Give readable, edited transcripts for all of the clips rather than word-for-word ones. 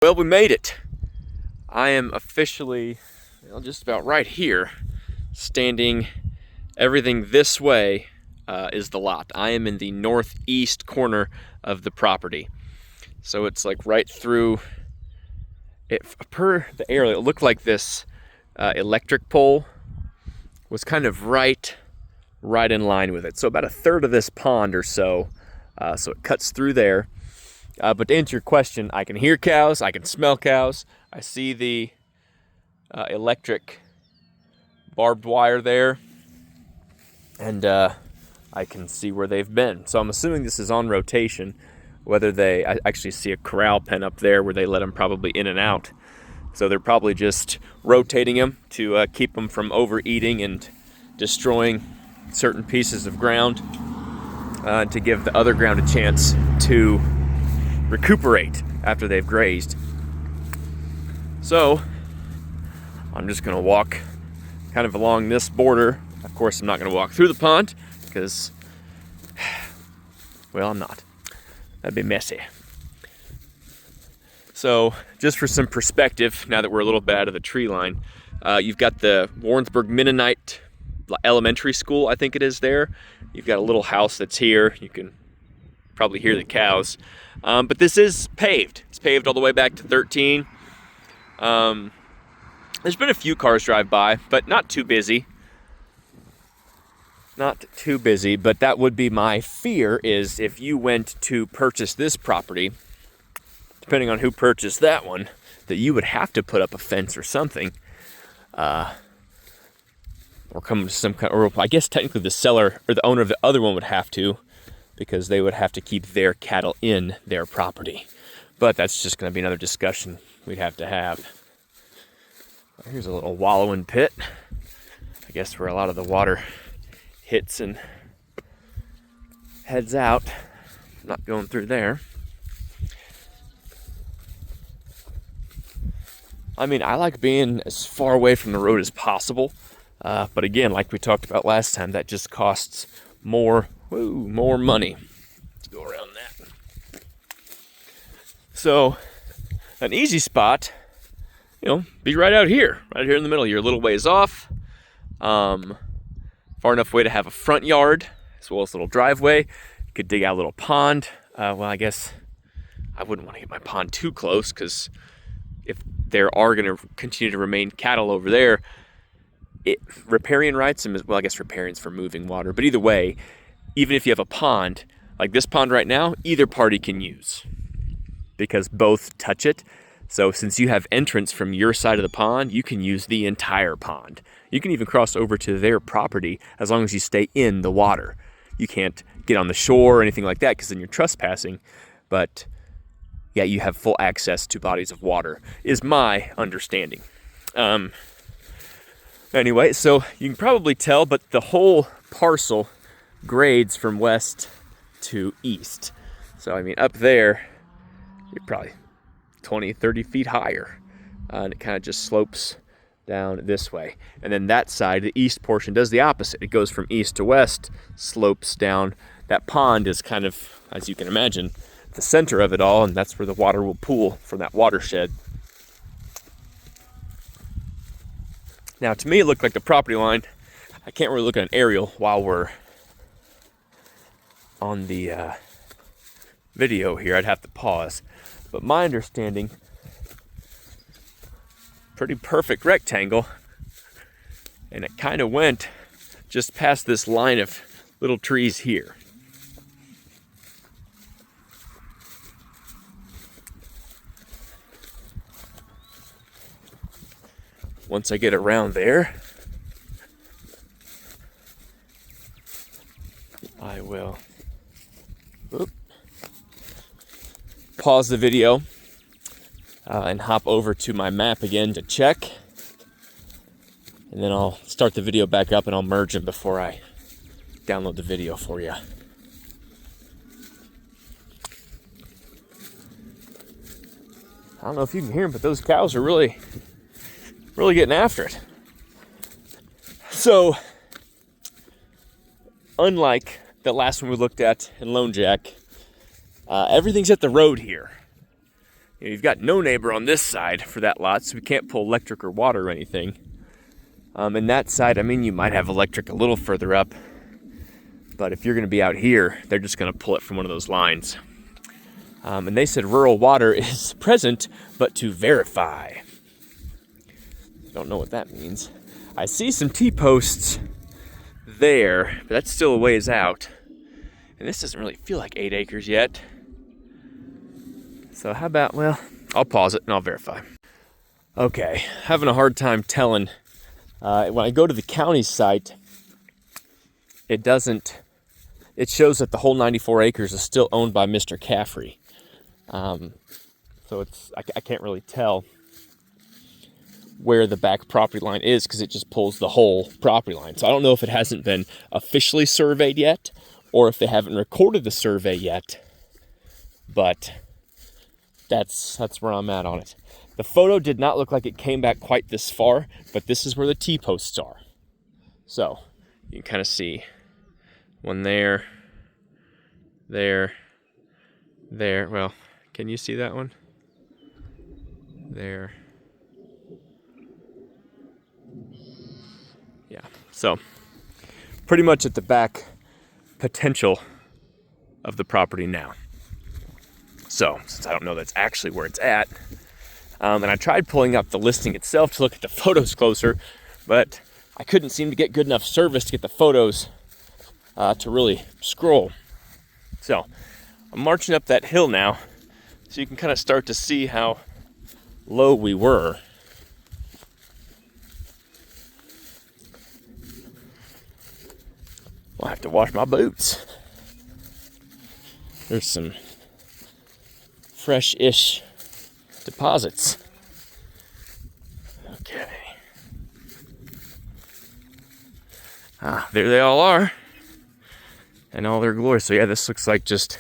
Well, we made it. I am officially, just about right here, standing. Everything this way is the lot. I am in the northeast corner of the property. So it's like right through it. Per the aerial, it looked like this electric pole was kind of right in line with it. So about a third of this pond or so. So it cuts through there. But to answer your question, I can hear cows, I can smell cows, I see the electric barbed wire there, and I can see where they've been. So I'm assuming this is on rotation, I actually see a corral pen up there where they let them probably in and out. So they're probably just rotating them to keep them from overeating and destroying certain pieces of ground, to give the other ground a chance to recuperate after they've grazed. So I'm just gonna walk kind of along this border. Of course, I'm not gonna walk through the pond because, well, I'm not. That'd be messy. So just for some perspective, now that we're a little bit out of the tree line, you've got the Warrensburg Mennonite Elementary School, I think it is there. You've got a little house that's here. You can probably hear the cows. But this is paved. It's paved all the way back to 13. There's been a few cars drive by, but not too busy. Not too busy, but that would be my fear, is if you went to purchase this property, depending on who purchased that one, that you would have to put up a fence or something. Or come to some kind, or I guess technically the seller or the owner of the other one would have to, because they would have to keep their cattle in their property. But that's just going to be another discussion we'd have to have. Here's a little wallowing pit, I guess where a lot of the water hits and heads out. I'm not going through there. I mean, I like being as far away from the road as possible. But again, like we talked about last time, that just costs more money. Let's go around that. So, an easy spot, be right out here in the middle. You're a little ways off. Far enough away to have a front yard, as well as a little driveway. You could dig out a little pond. Well, I guess I wouldn't want to get my pond too close, because if there are going to continue to remain cattle over there, riparian rights, and well, I guess riparian's for moving water, but either way, even if you have a pond, like this pond right now, either party can use, because both touch it. So since you have entrance from your side of the pond, you can use the entire pond. You can even cross over to their property as long as you stay in the water. You can't get on the shore or anything like that, because then you're trespassing, but yeah, you have full access to bodies of water, is my understanding. Anyway, so you can probably tell, but the whole parcel grades from west to east. So, I mean, up there, you're probably 20, 30 feet higher. And it kind of just slopes down this way. And then that side, the east portion, does the opposite. It goes from east to west, slopes down. That pond is kind of, as you can imagine, the center of it all, and that's where the water will pool from that watershed. Now, to me, it looked like the property line. I can't really look at an aerial while we're on the video here. I'd have to pause. But my understanding, pretty perfect rectangle. And it kind of went just past this line of little trees here. Once I get around there, I will pause the video and hop over to my map again to check. And then I'll start the video back up and I'll merge them before I download the video for you. I don't know if you can hear them, but those cows are really getting after it. So, unlike the last one we looked at in Lone Jack, everything's at the road here. You've got no neighbor on this side for that lot, so we can't pull electric or water or anything. And that side, I mean, you might have electric a little further up, but if you're going to be out here, they're just going to pull it from one of those lines. And they said rural water is present, but to verify. Don't know what that means. I see some T-posts there, but that's still a ways out. And this doesn't really feel like 8 acres yet. So how about, well, I'll pause it and I'll verify. Okay, having a hard time telling. When I go to the county site, it shows that the whole 94 acres is still owned by Mr. Caffrey. So I can't really tell where the back property line is because it just pulls the whole property line. So I don't know if it hasn't been officially surveyed yet or if they haven't recorded the survey yet, but that's where I'm at on it. The photo did not look like it came back quite this far, but this is where the T-posts are. So you can kind of see one there. Well, can you see that one? There. Yeah, so pretty much at the back potential of the property now. So, since I don't know that's actually where it's at, and I tried pulling up the listing itself to look at the photos closer, but I couldn't seem to get good enough service to get the photos to really scroll. So, I'm marching up that hill now, so you can kind of start to see how low we were. I'll have to wash my boots. There's some fresh-ish deposits. Okay. There they all are. And all their glory. So yeah, this looks like just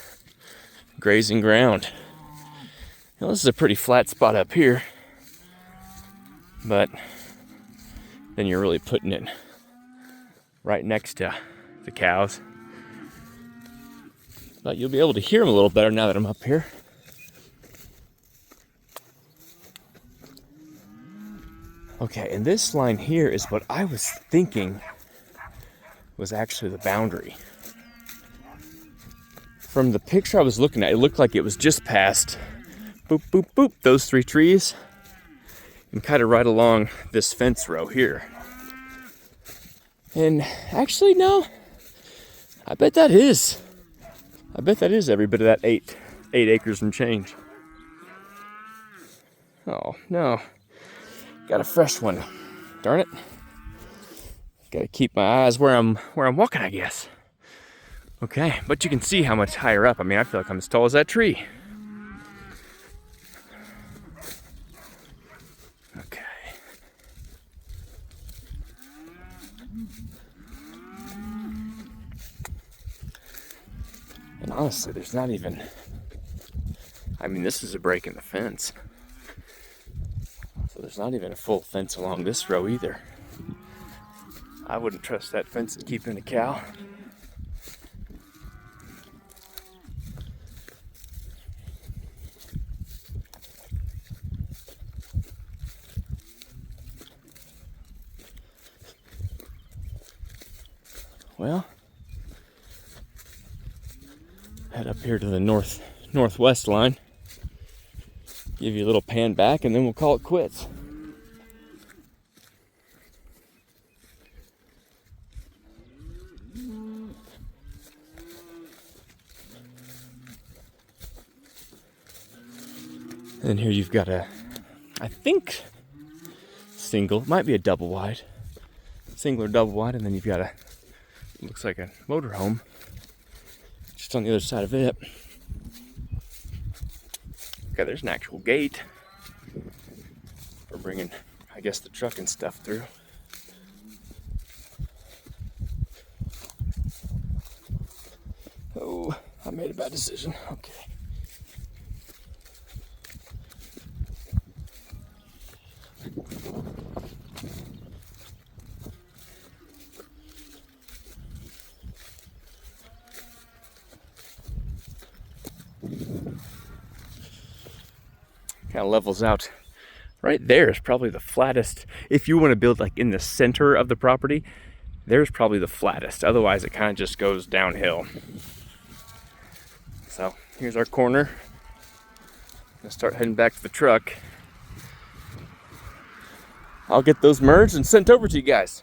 grazing ground. Now, this is a pretty flat spot up here. But then you're really putting it right next to the cows. But you'll be able to hear them a little better now that I'm up here. Okay, and this line here is what I was thinking was actually the boundary. From the picture I was looking at, it looked like it was just past, boop, boop, boop, those 3 trees, and kind of right along this fence row here. And actually, no, I bet that is every bit of that 8 acres and change. Oh, no. Got a fresh one. Darn it. Gotta keep my eyes where I'm walking, I guess. Okay, but you can see how much higher up. I mean, I feel like I'm as tall as that tree. Okay. And honestly, there's not even, I mean, this is a break in the fence. So there's not even a full fence along this row either. I wouldn't trust that fence in keeping a cow. Well, head up here to the northwest line. Give you a little pan back and then we'll call it quits. And here you've got a, I think, single, might be a double wide. Single or double wide, and then you've got a, looks like a motorhome just on the other side of it. Okay, there's an actual gate for bringing, I guess, the truck and stuff through. Oh, I made a bad decision. Okay. kind of levels out. Right there is probably the flattest. If you want to build like in the center of the property, there's probably the flattest. Otherwise, it kind of just goes downhill. So here's our corner. Gonna start heading back to the truck. I'll get those merged and sent over to you guys.